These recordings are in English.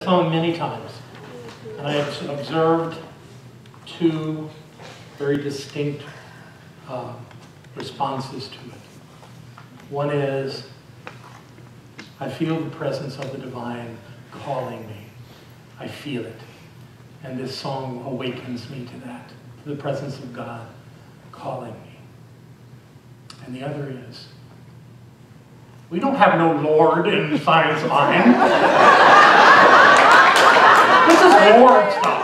song many times, and I have observed two very distinct responses to it. One is, I feel the presence of the divine calling me. I feel it. And this song awakens me to that, to the presence of God calling me. And the other is, we don't have no Lord in science mind. This is Lord stuff.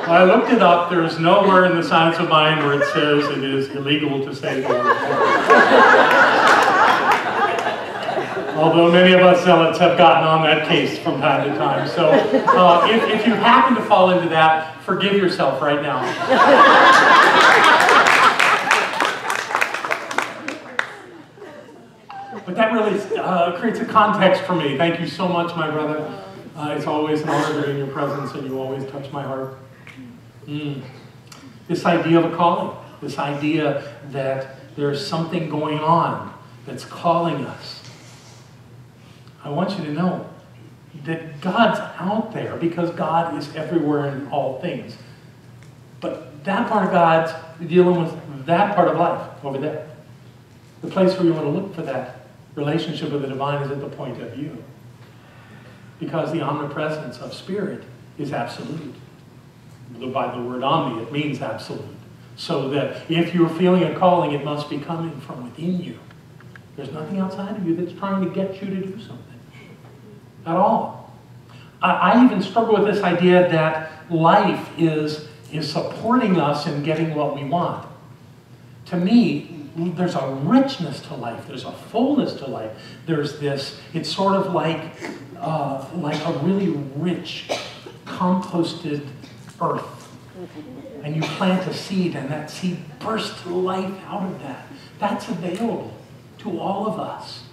I looked it up. There's nowhere in the science of mind where it says it is illegal to say the word Lord. Although many of us zealots have gotten on that case from time to time. So if you happen to fall into that, forgive yourself right now. But that really creates a context for me. Thank you so much, my brother. It's always an honor to be in your presence, and you always touch my heart. This idea of a calling, this idea that there's something going on that's calling us. I want you to know that God's out there because God is everywhere in all things. But that part of God's dealing with that part of life over there. The place where you want to look for that relationship with the divine is at the point of view. Because the omnipresence of spirit is absolute. By the word omni, it means absolute. So that if you're feeling a calling, it must be coming from within you. There's nothing outside of you that's trying to get you to do something. At all. I even struggle with this idea that life is supporting us in getting what we want. To me, there's a richness to life. There's a fullness to life. There's this, it's sort of like a really rich, composted earth. And you plant a seed, and that seed bursts life out of that. That's available to all of us,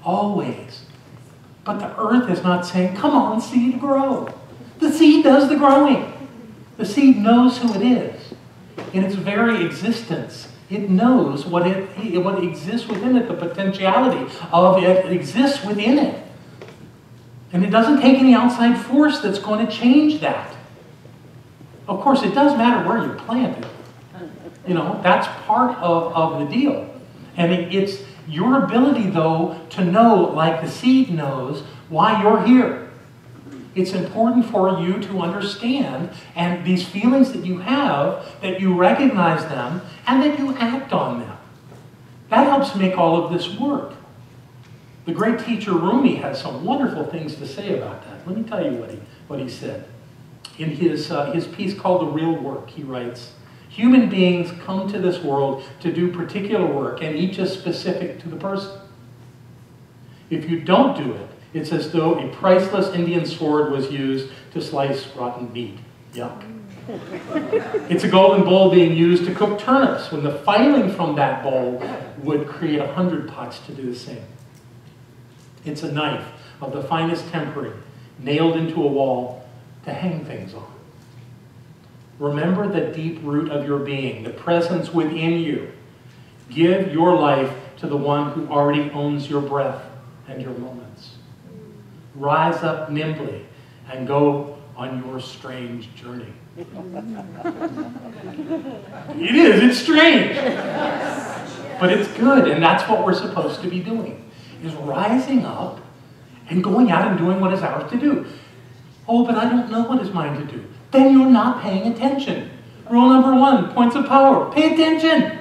always. But the earth is not saying, come on, seed, grow. The seed does the growing. The seed knows who it is. In its very existence, it knows what exists within it, the potentiality of it exists within it. And it doesn't take any outside force that's going to change that. Of course, it does matter where you plant it. You know, that's part of the deal. And it's your ability, though, to know, like the seed knows, why you're here. It's important for you to understand, and these feelings that you have, that you recognize them, and that you act on them. That helps make all of this work. The great teacher Rumi has some wonderful things to say about that. Let me tell you what he said. In his piece called The Real Work, he writes, human beings come to this world to do particular work, and each is specific to the person. If you don't do it, it's as though a priceless Indian sword was used to slice rotten meat. Yuck. It's a golden bowl being used to cook turnips, when the filing from that bowl would create 100 pots to do the same. It's a knife of the finest tempering, nailed into a wall to hang things on. Remember the deep root of your being, the presence within you. Give your life to the one who already owns your breath and your moments. Rise up nimbly and go on your strange journey. It is, it's strange. But it's good, and that's what we're supposed to be doing, is rising up and going out and doing what is ours to do. Oh, but I don't know what is mine to do. Then you're not paying attention. Rule number 1, points of power. Pay attention.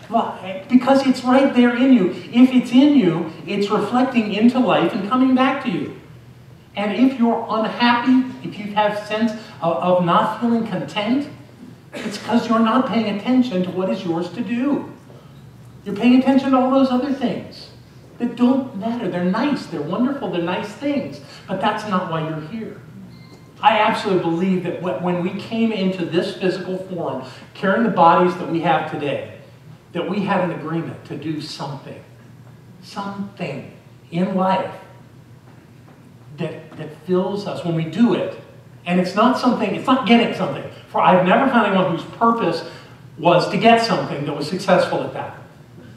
Why? Because it's right there in you. If it's in you, it's reflecting into life and coming back to you. And if you're unhappy, if you have a sense of not feeling content, it's because you're not paying attention to what is yours to do. You're paying attention to all those other things that don't matter. They're nice, they're wonderful, they're nice things. But that's not why you're here. I absolutely believe that when we came into this physical form, carrying the bodies that we have today, that we had an agreement to do something in life that fills us when we do it. And it's not getting something. For I've never found anyone whose purpose was to get something that was successful at that.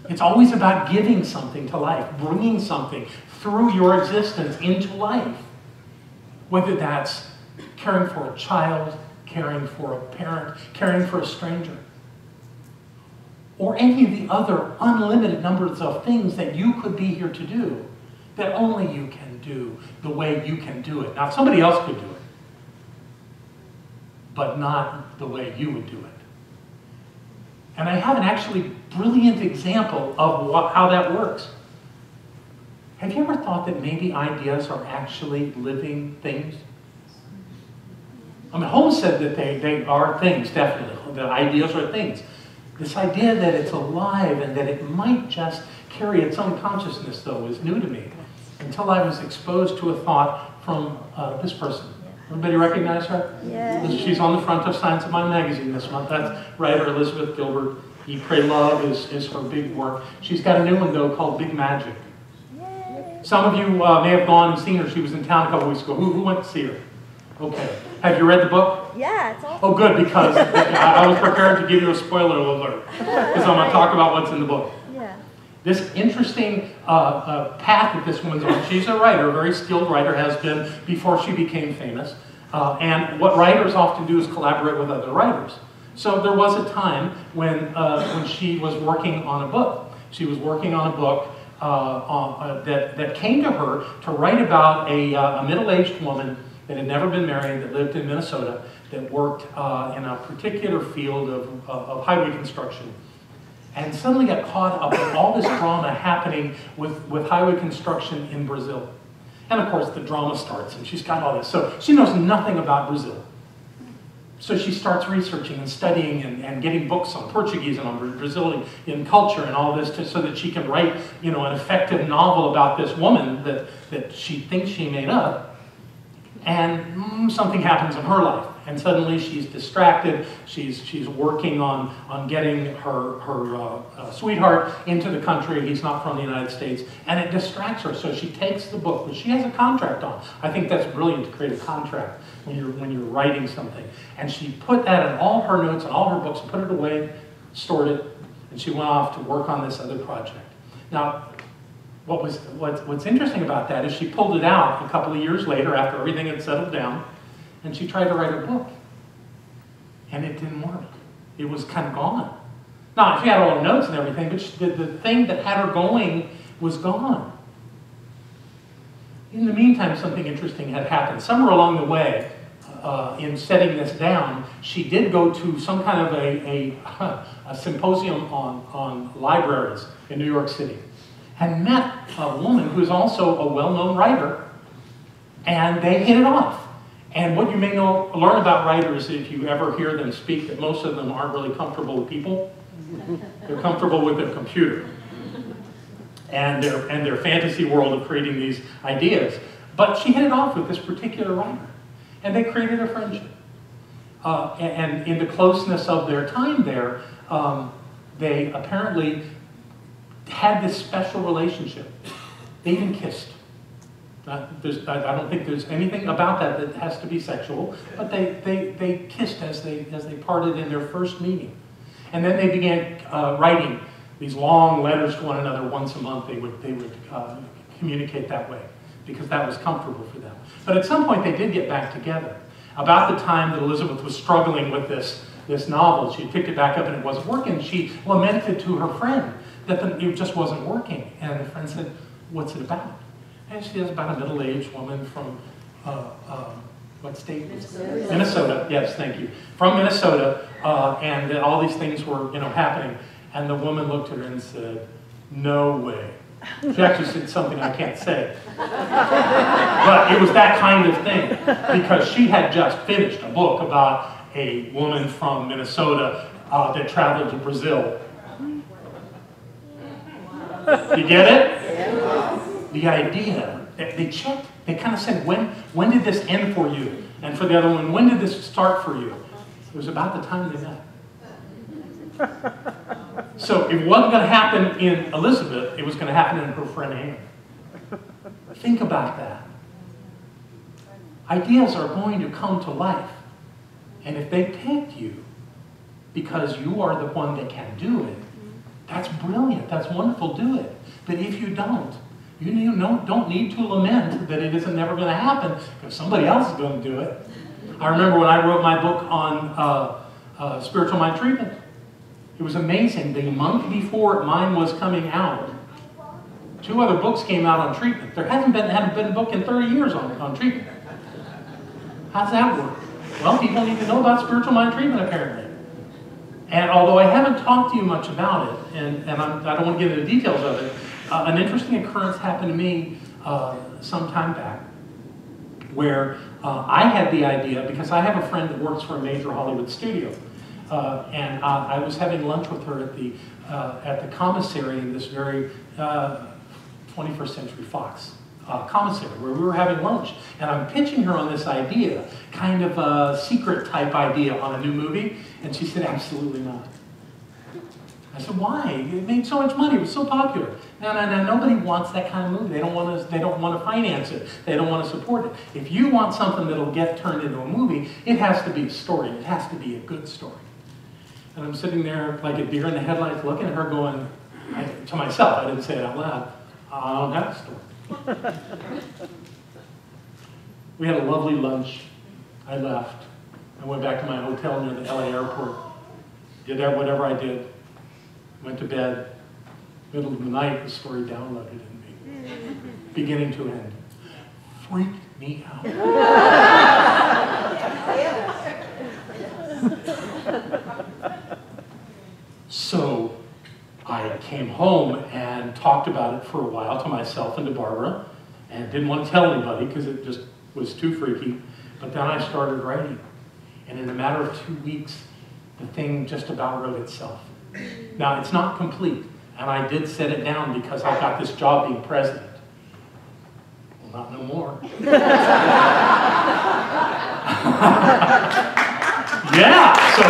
It's always about giving something to life, bringing something through your existence into life. Whether that's caring for a child, caring for a parent, caring for a stranger, or any of the other unlimited numbers of things that you could be here to do that only you can do the way you can do it. Now, somebody else could do it, but not the way you would do it. And I have an actually brilliant example of how that works. Have you ever thought that maybe ideas are actually living things? I mean, Holmes said that they are things, definitely. The ideas are things. This idea that it's alive and that it might just carry its own consciousness, though, is new to me. Until I was exposed to a thought from this person. Everybody recognize her? Yeah. She's on the front of Science of Mind magazine this month. That's writer Elizabeth Gilbert. Eat, Pray, Love is her big work. She's got a new one, though, called Big Magic. Yay. Some of you may have gone and seen her. She was in town a couple weeks ago. Who went to see her? Okay. Have you read the book? Yeah, it's awesome. Oh, good, because I was prepared to give you a spoiler alert. Because I'm going to talk about what's in the book. Yeah. This interesting path that this woman's on. She's a writer, a very skilled writer, has been before she became famous. And what writers often do is collaborate with other writers. So there was a time when she was working on a book. She was working on a book that came to her to write about a middle-aged woman that had never been married, that lived in Minnesota, that worked in a particular field of highway construction. And suddenly got caught up in all this drama happening with highway construction in Brazil. And of course the drama starts, and she's got all this. So she knows nothing about Brazil. So she starts researching and studying and getting books on Portuguese and on Brazilian culture and all this so that she can write, an effective novel about this woman that she thinks she made up. And something happens in her life, and suddenly she's distracted. She's working on getting her sweetheart into the country. He's not from the United States, and it distracts her. So she takes the book, which she has a contract on. I think that's brilliant to create a contract when you're writing something. And she put that in all her notes and all her books, put it away, stored it, and she went off to work on this other project. Now, what's interesting about that is she pulled it out a couple of years later after everything had settled down, and she tried to write a book. And it didn't work. It was kind of gone. Now, she had all her notes and everything, but the thing that had her going was gone. In the meantime, something interesting had happened. Somewhere along the way, in setting this down, she did go to some kind of a symposium on libraries in New York City, and met a woman who's also a well-known writer, and they hit it off. And what you may learn about writers, if you ever hear them speak, that most of them aren't really comfortable with people. They're comfortable with their computer and their fantasy world of creating these ideas. But she hit it off with this particular writer, and they created a friendship. And in the closeness of their time there, they apparently had this special relationship. They even kissed. I don't think there's anything about that has to be sexual, but they kissed as they parted in their first meeting. And then they began writing these long letters to one another once a month. They would communicate that way because that was comfortable for them. But at some point they did get back together. About the time that Elizabeth was struggling with this novel, she picked it back up and it wasn't working. She lamented to her friend that it just wasn't working. And the friend said, "What's it about?" And she is about a middle-aged woman from, what state? Minnesota, yes, thank you. From Minnesota, and all these things were, happening. And the woman looked at her and said, "No way." She actually said something I can't say. But it was that kind of thing, because she had just finished a book about a woman from Minnesota that traveled to Brazil. You get it? The idea, they checked, they kind of said, when did this end for you? And for the other one, when did this start for you? It was about the time they met. So it wasn't going to happen in Elizabeth, it was going to happen in her friend Anne. Think about that. Ideas are going to come to life. And if they picked you because you are the one that can do it, That's brilliant. That's wonderful. Do it. But if you don't, you don't need to lament that it isn't never going to happen because somebody else is going to do it. I remember when I wrote my book on spiritual mind treatment. It was amazing. The month before mine was coming out, 2 other books came out on treatment. There hadn't been a book in 30 years on treatment. How's that work? Well, people need to know about spiritual mind treatment, apparently. And although I haven't talked to you much about it, and I don't want to get into the details of it, an interesting occurrence happened to me some time back, where I had the idea, because I have a friend that works for a major Hollywood studio, and I was having lunch with her at the commissary in this very 21st Century Fox commissary, where we were having lunch. And I'm pitching her on this idea, kind of a secret type idea on a new movie, and she said, absolutely not. I said, why? It made so much money, it was so popular. No, nobody wants that kind of movie. They don't want to finance it. They don't want to support it. If you want something that'll get turned into a movie, it has to be a story. It has to be a good story. And I'm sitting there like a deer in the headlights looking at her going, to myself, I didn't say it out loud, I don't have a story. We had a lovely lunch. I left. I went back to my hotel near the LA airport. Did whatever I did. Went to bed. Middle of the night, the story downloaded in me. Beginning to end. Freaked me out. So I came home and talked about it for a while to myself and to Barbara, and didn't want to tell anybody because it just was too freaky. But then I started writing. And in a matter of 2 weeks, the thing just about wrote itself. Now, it's not complete, and I did set it down because I got this job being president. Well, not no more. Yeah, so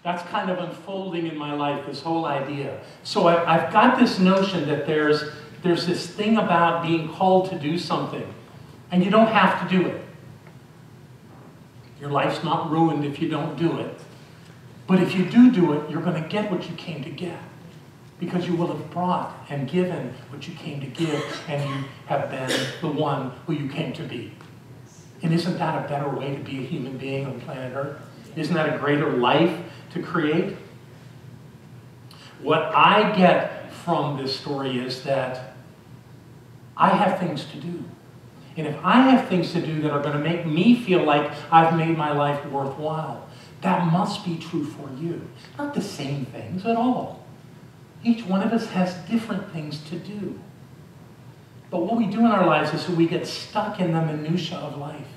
that's kind of unfolding in my life, this whole idea. So I've got this notion that there's this thing about being called to do something, and you don't have to do it. Your life's not ruined if you don't do it. But if you do it, you're going to get what you came to get. Because you will have brought and given what you came to give, and you have been the one who you came to be. And isn't that a better way to be a human being on planet Earth? Isn't that a greater life to create? What I get from this story is that I have things to do. And if I have things to do that are going to make me feel like I've made my life worthwhile, that must be true for you. Not the same things at all. Each one of us has different things to do. But what we do in our lives is we get stuck in the minutia of life,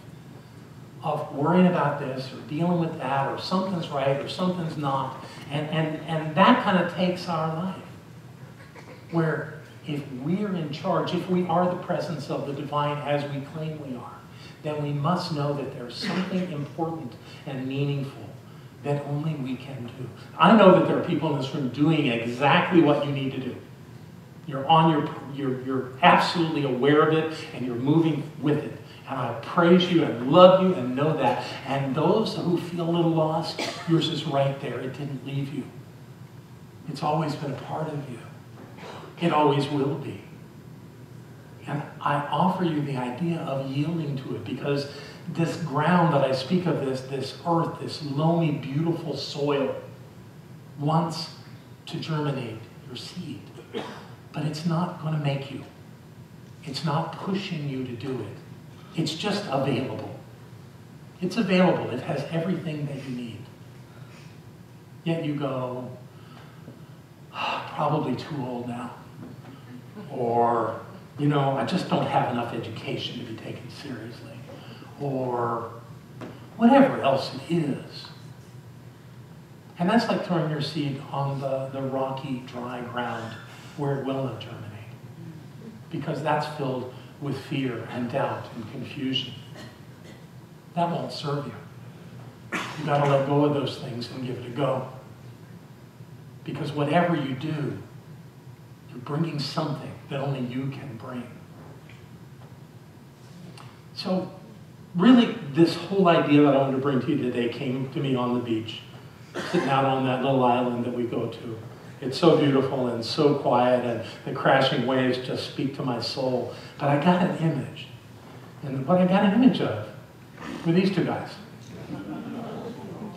of worrying about this or dealing with that, or something's right or something's not. And that kind of takes our life. Where if we're in charge, if we are the presence of the divine as we claim we are, then we must know that there's something important and meaningful that only we can do. I know that there are people in this room doing exactly what you need to do. You're absolutely aware of it, and you're moving with it. And I praise you and love you and know that. And those who feel a little lost, yours is right there. It didn't leave you. It's always been a part of you. It always will be. And I offer you the idea of yielding to it, because this ground that I speak of, this earth, this loamy, beautiful soil, wants to germinate your seed. But it's not going to make you. It's not pushing you to do it. It's just available. It's available. It has everything that you need. Yet you go, probably too old now. Or, I just don't have enough education to be taken seriously. Or whatever else it is. And that's like throwing your seed on the rocky, dry ground where it will not germinate. Because that's filled with fear and doubt and confusion. That won't serve you. You've got to let go of those things and give it a go. Because whatever you do, you're bringing something that only you can bring. So, really, this whole idea that I wanted to bring to you today came to me on the beach. sitting out on that little island that we go to. It's so beautiful and so quiet, and the crashing waves just speak to my soul. But I got an image. And what I got an image of were these two guys.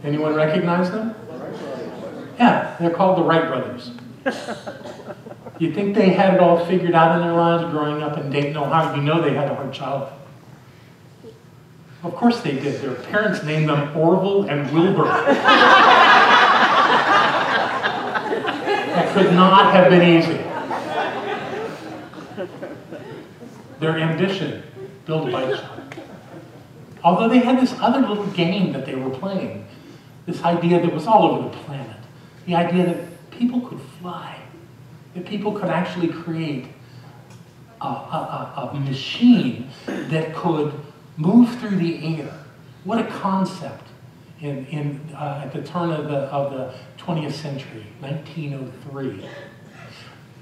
Anyone recognize them? Yeah, they're called the Wright brothers. You think they had it all figured out in their lives growing up in Dayton, Ohio? You know they had a hard childhood. Of course they did. Their parents named them Orville and Wilbur. That could not have been easy. Their ambition, build a bike shop. Although they had this other little game that they were playing, this idea that was all over the planet, the idea that people could fly, that people could actually create a machine that could move through the air. What a concept at the turn of the 20th century, 1903.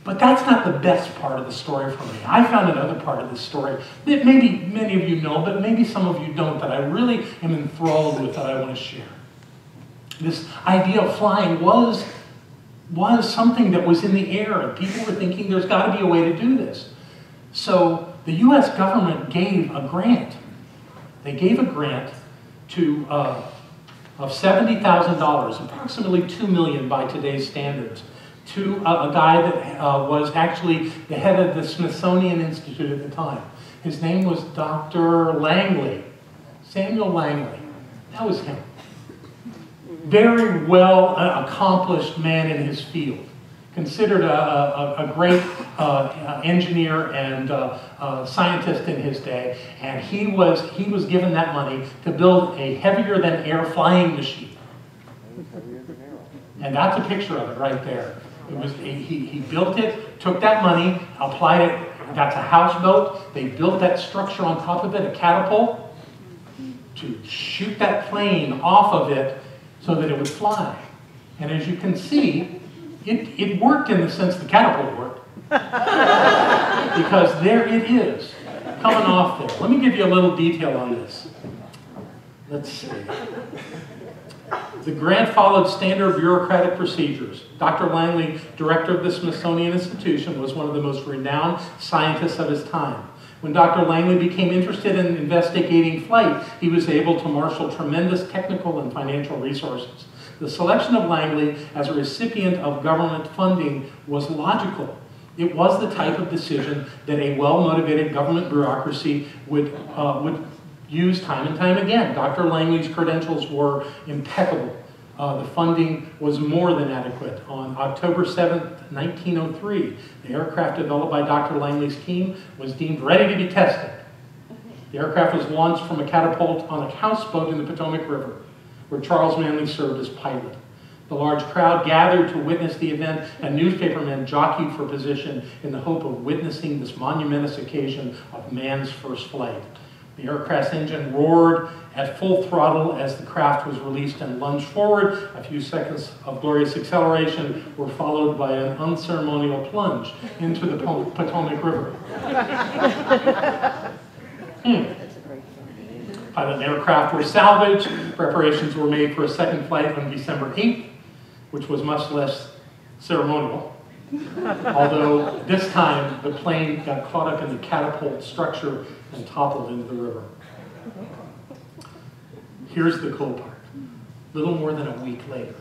But that's not the best part of the story for me. I found another part of the story that maybe many of you know, but maybe some of you don't, that I really am enthralled with, that I want to share. This idea of flying was something that was in the air, and people were thinking there's got to be a way to do this. So the U.S. government gave a grant. They gave a grant to of $70,000, approximately $2 million by today's standards, to a guy that was actually the head of the Smithsonian Institute at the time. His name was Dr. Langley, Samuel Langley. That was him. Very well accomplished man in his field. Considered a great engineer and scientist in his day, and he was given that money to build a heavier-than-air flying machine. And that's a picture of it right there. He built it, took that money, applied it. That's a houseboat. They built that structure on top of it, a catapult, to shoot that plane off of it so that it would fly. And as you can see, it worked in the sense the catapult worked. Because there it is, coming off there. Let me give you a little detail on this. Let's see. The grant followed standard bureaucratic procedures. Dr. Langley, director of the Smithsonian Institution, was one of the most renowned scientists of his time. When Dr. Langley became interested in investigating flight, he was able to marshal tremendous technical and financial resources. The selection of Langley as a recipient of government funding was logical. It was the type of decision that a well-motivated government bureaucracy would use time and time again. Dr. Langley's credentials were impeccable. The funding was more than adequate. On October 7th, 1903, the aircraft developed by Dr. Langley's team was deemed ready to be tested. The aircraft was launched from a catapult on a houseboat in the Potomac River, where Charles Manley served as pilot. The large crowd gathered to witness the event, and newspapermen jockeyed for position in the hope of witnessing this monumentous occasion of man's first flight. The aircraft's engine roared at full throttle as the craft was released and lunged forward. A few seconds of glorious acceleration were followed by an unceremonial plunge into the Potomac River. Pilot and aircraft were salvaged. Preparations were made for a second flight on December 8th, which was much less ceremonial. Although this time the plane got caught up in the catapult structure and toppled into the river. Here's the cool part. Little more than a week later,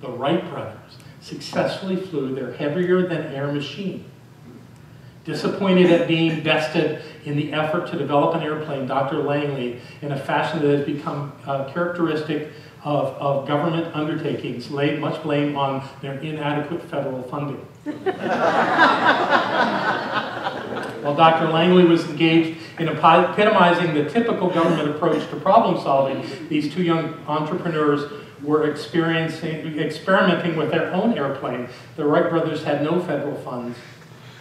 the Wright brothers successfully flew their heavier-than-air machine. Disappointed at being bested in the effort to develop an airplane, Dr. Langley, in a fashion that has become characteristic of government undertakings, laid much blame on their inadequate federal funding. While Dr. Langley was engaged in epitomizing the typical government approach to problem solving, these two young entrepreneurs were experimenting with their own airplane. The Wright brothers had no federal funds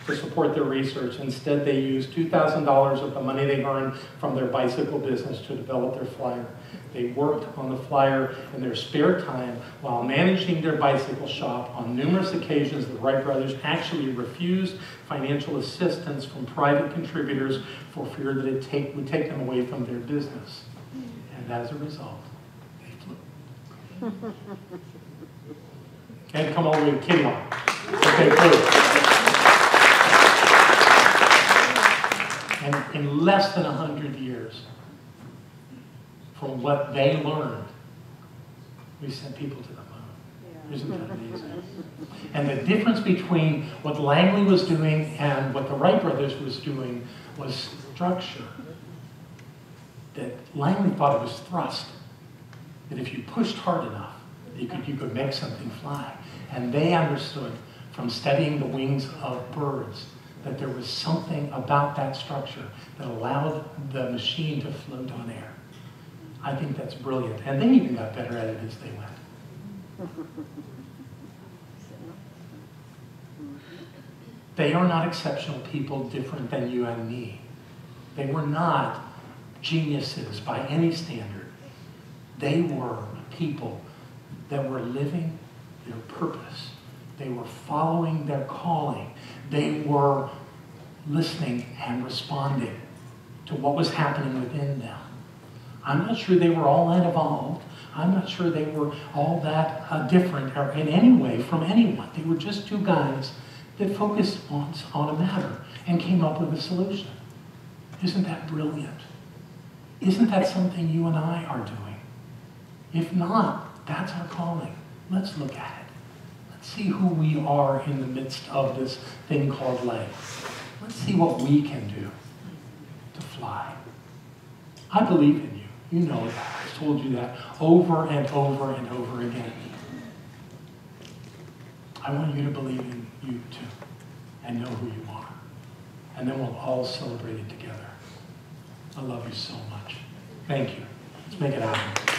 to support their research. Instead, they used $2,000 of the money they earned from their bicycle business to develop their flyer. They worked on the flyer in their spare time while managing their bicycle shop. On numerous occasions, the Wright brothers actually refused financial assistance from private contributors for fear that it would take them away from their business. And as a result, they flew. And come over to Kitty on. Okay, good. And in less than 100 years, from what they learned, we sent people to the moon. Isn't that amazing? And the difference between what Langley was doing and what the Wright brothers was doing was structure. That Langley thought it was thrust. That if you pushed hard enough, you could make something fly. And they understood from studying the wings of birds that there was something about that structure that allowed the machine to float on air. I think that's brilliant. And they even got better at it as they went. They are not exceptional people different than you and me. They were not geniuses by any standard. They were people that were living their purpose. They were following their calling. They were listening and responding to what was happening within them. I'm not sure they were all that evolved. I'm not sure they were all that different or in any way from anyone. They were just two guys that focused on a matter and came up with a solution. Isn't that brilliant? Isn't that something you and I are doing? If not, that's our calling. Let's look at it. Let's see who we are in the midst of this thing called life. Let's see what we can do to fly. I believe in you. You know that. I've told you that over and over and over again. I want you to believe in you too and know who you are. And then we'll all celebrate it together. I love you so much. Thank you. Let's make it happen.